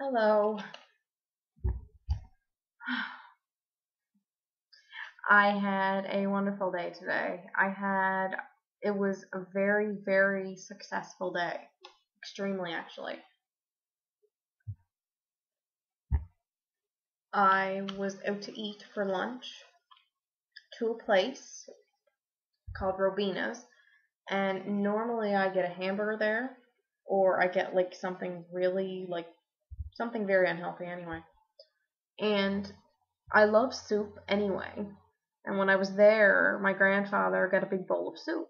Hello. I had a wonderful day today. It was a very, very successful day. Extremely, actually. I was out to eat for lunch to a place called Robina's, and normally I get a hamburger there, or I get like something really, like, something very unhealthy anyway. And I love soup anyway. And when I was there, my grandfather got a big bowl of soup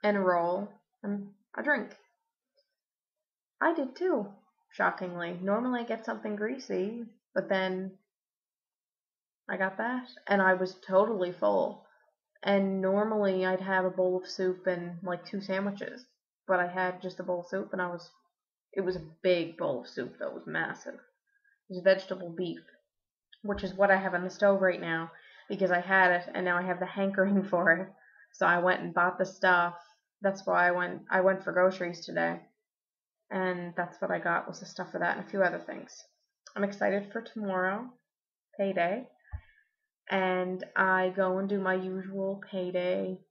and a roll and a drink. I did too, shockingly. Normally I get something greasy, but then I got that and I was totally full. And normally I'd have a bowl of soup and like two sandwiches, but I had just a bowl of soup and it was a big bowl of soup though, it was massive. It was vegetable beef, which is what I have on the stove right now because I had it and now I have the hankering for it. So I went and bought the stuff. That's why I went for groceries today. And that's what I got was the stuff for that and a few other things. I'm excited for tomorrow, payday, and I go and do my usual payday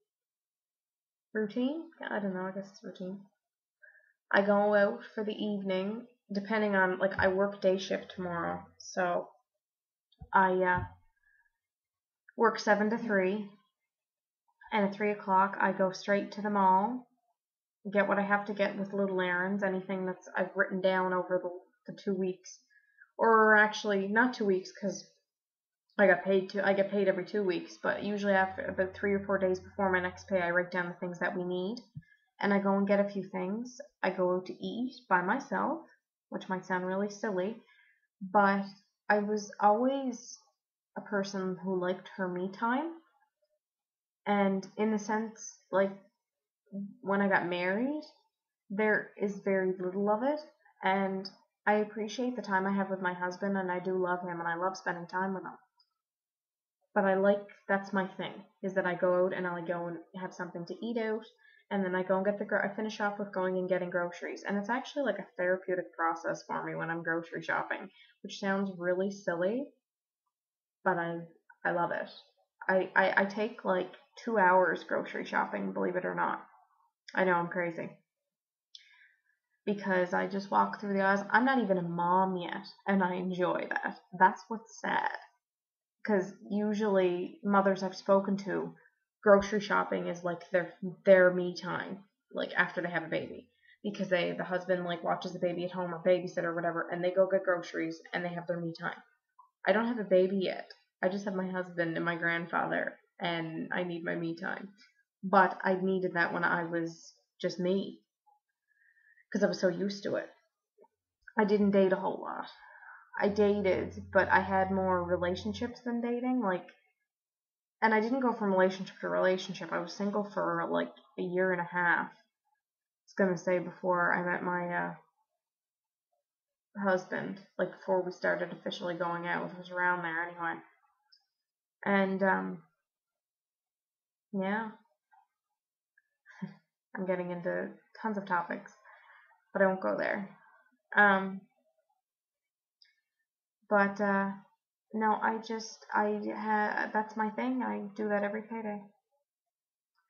routine. I don't know, I guess it's routine. I go out for the evening, depending on, like, I work day shift tomorrow, so I work 7 to 3, and at 3 o'clock I go straight to the mall, get what I have to get with little errands, anything that's I've written down over the 2 weeks. Or actually, not 2 weeks, because I get paid every 2 weeks, but usually after about 3 or 4 days before my next pay, I write down the things that we need, and I go and get a few things. I go out to eat by myself, which might sound really silly, but I was always a person who liked her me time, and in the sense, like, when I got married, there is very little of it, and I appreciate the time I have with my husband, and I do love him, and I love spending time with him. But that's my thing, is that I go out and I go and have something to eat out, and then I go and I finish off with going and getting groceries, and it's actually like a therapeutic process for me when I'm grocery shopping, which sounds really silly, but I love it. I take like 2 hours grocery shopping, believe it or not. I know I'm crazy. Because I just walk through the aisles. I'm not even a mom yet, and I enjoy that. That's what's sad. Because usually mothers I've spoken to, grocery shopping is like their me time, like after they have a baby, because the husband like watches the baby at home or babysit or whatever, and they go get groceries and they have their me time. I don't have a baby yet. I just have my husband and my grandfather, and I need my me time. But I needed that when I was just me, because I was so used to it. I didn't date a whole lot. I dated, but I had more relationships than dating. Like, and I didn't go from relationship to relationship. I was single for like a year and a half. I was gonna say before I met my husband, like before we started officially going out. It was around there anyway. And yeah, I'm getting into tons of topics, but I won't go there. Um, but no, that's my thing. I do that every payday.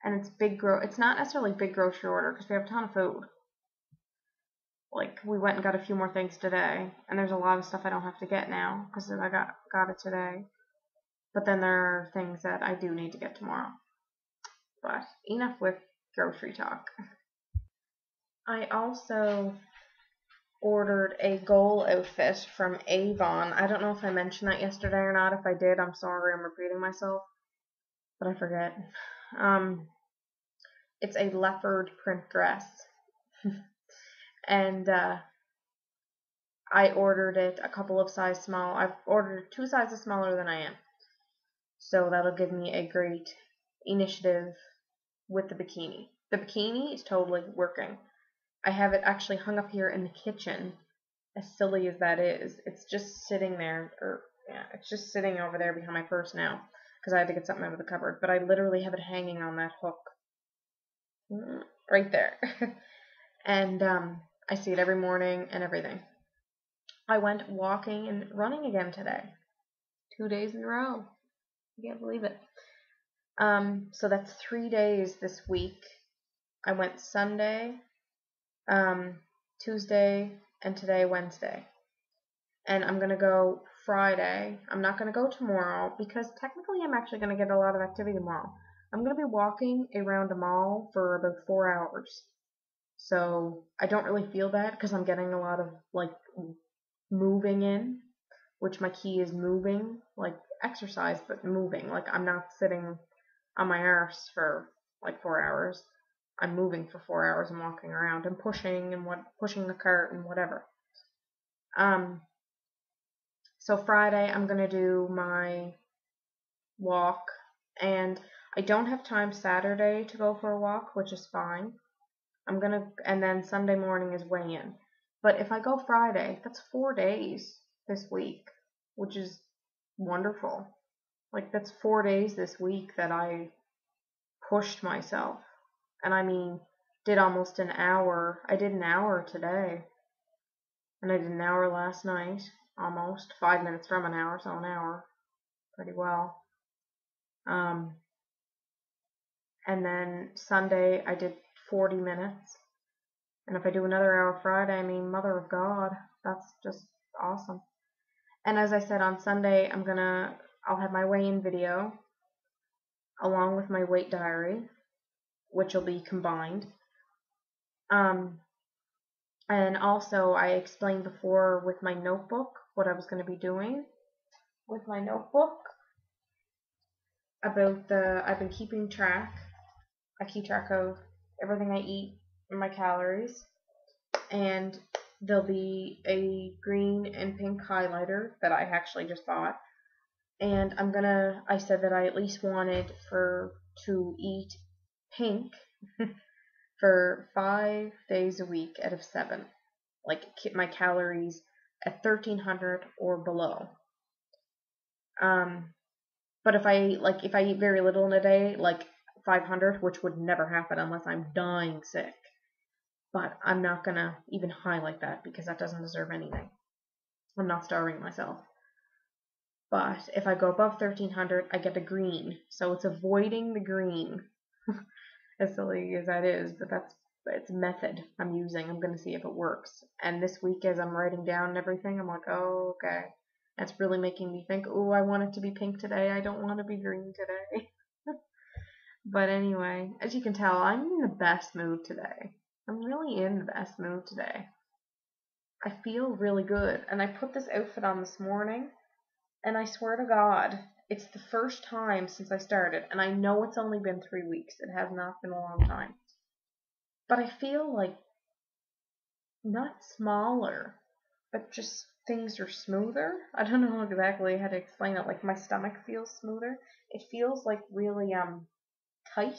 And it's not necessarily big grocery order because we have a ton of food. Like, we went and got a few more things today, and there's a lot of stuff I don't have to get now because I got it today. But then there are things that I do need to get tomorrow. But enough with grocery talk. I also ordered a goal outfit from Avon. I don't know if I mentioned that yesterday or not. If I did, I'm sorry, I'm repeating myself, but I forget. It's a leopard print dress, and I ordered it a couple of size small. I've ordered 2 sizes smaller than I am, so that'll give me a great initiative with the bikini. The bikini is totally working. I have it actually hung up here in the kitchen. As silly as that is, it's just sitting there, it's just sitting over there behind my purse now, because I had to get something out of the cupboard, but I literally have it hanging on that hook, right there, and I see it every morning and everything, I went walking and running again today. 2 days in a row. I can't believe it. So that's 3 days this week. I went Sunday, Tuesday, and today Wednesday. And I'm going to go Friday. I'm not going to go tomorrow because technically I'm actually going to get a lot of activity tomorrow. I'm going to be walking around a mall for about 4 hours. So I don't really feel bad because I'm getting a lot of like moving in, which my key is moving, like exercise, but moving. Like I'm not sitting on my arse for like 4 hours. I'm moving for 4 hours and walking around and pushing the cart and whatever. So Friday I'm gonna do my walk, and I don't have time Saturday to go for a walk, which is fine. And then Sunday morning is weigh-in. But if I go Friday, that's 4 days this week, which is wonderful. Like that's 4 days this week that I pushed myself. And I mean, did almost an hour. I did an hour today. And I did an hour last night, almost 5 minutes from an hour, so an hour, pretty well. And then Sunday I did 40 minutes. And if I do another hour Friday, I mean, mother of God, that's just awesome. And as I said, on Sunday, I'll have my weigh-in video along with my weight diary, which will be combined. And also, I explained before with my notebook what I was going to be doing with my notebook about I've been keeping track. I keep track of everything I eat and my calories. And there'll be a green and pink highlighter that I actually just bought. And I said that I at least wanted to eat pink for 5 days a week out of 7. Like, keep my calories at 1,300 or below. But if I eat very little in a day, like 500, which would never happen unless I'm dying sick. But I'm not gonna even highlight that because that doesn't deserve anything. I'm not starving myself. But if I go above 1,300, I get a green. So it's avoiding the green. As silly as that is, but it's a method I'm using. I'm going to see if it works. And this week, as I'm writing down everything, I'm like, oh, okay. That's really making me think, oh, I want it to be pink today. I don't want to be green today. But anyway, as you can tell, I'm in the best mood today. I'm really in the best mood today. I feel really good. And I put this outfit on this morning, and I swear to God, it's the first time since I started, and I know it's only been 3 weeks. It has not been a long time. But I feel like not smaller, but just things are smoother. I don't know exactly how to explain it. Like my stomach feels smoother. It feels like really tight,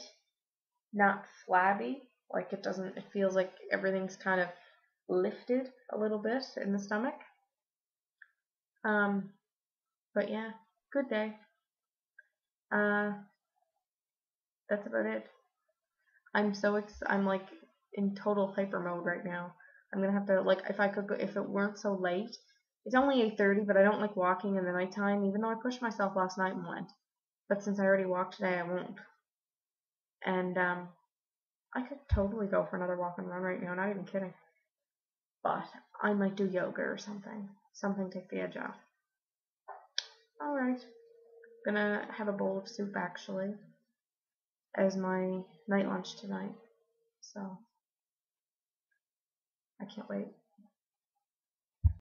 not flabby. Like it feels like everything's kind of lifted a little bit in the stomach. But yeah, good day. That's about it. I'm like in total hyper mode right now. I'm gonna have to, like, if it weren't so late. It's only 8:30, but I don't like walking in the nighttime, even though I pushed myself last night and went. But since I already walked today, I won't. And I could totally go for another walk and run right now, not even kidding. But I might do yoga or something. Something to take the edge off. Alright. Gonna have a bowl of soup actually as my night lunch tonight. So I can't wait.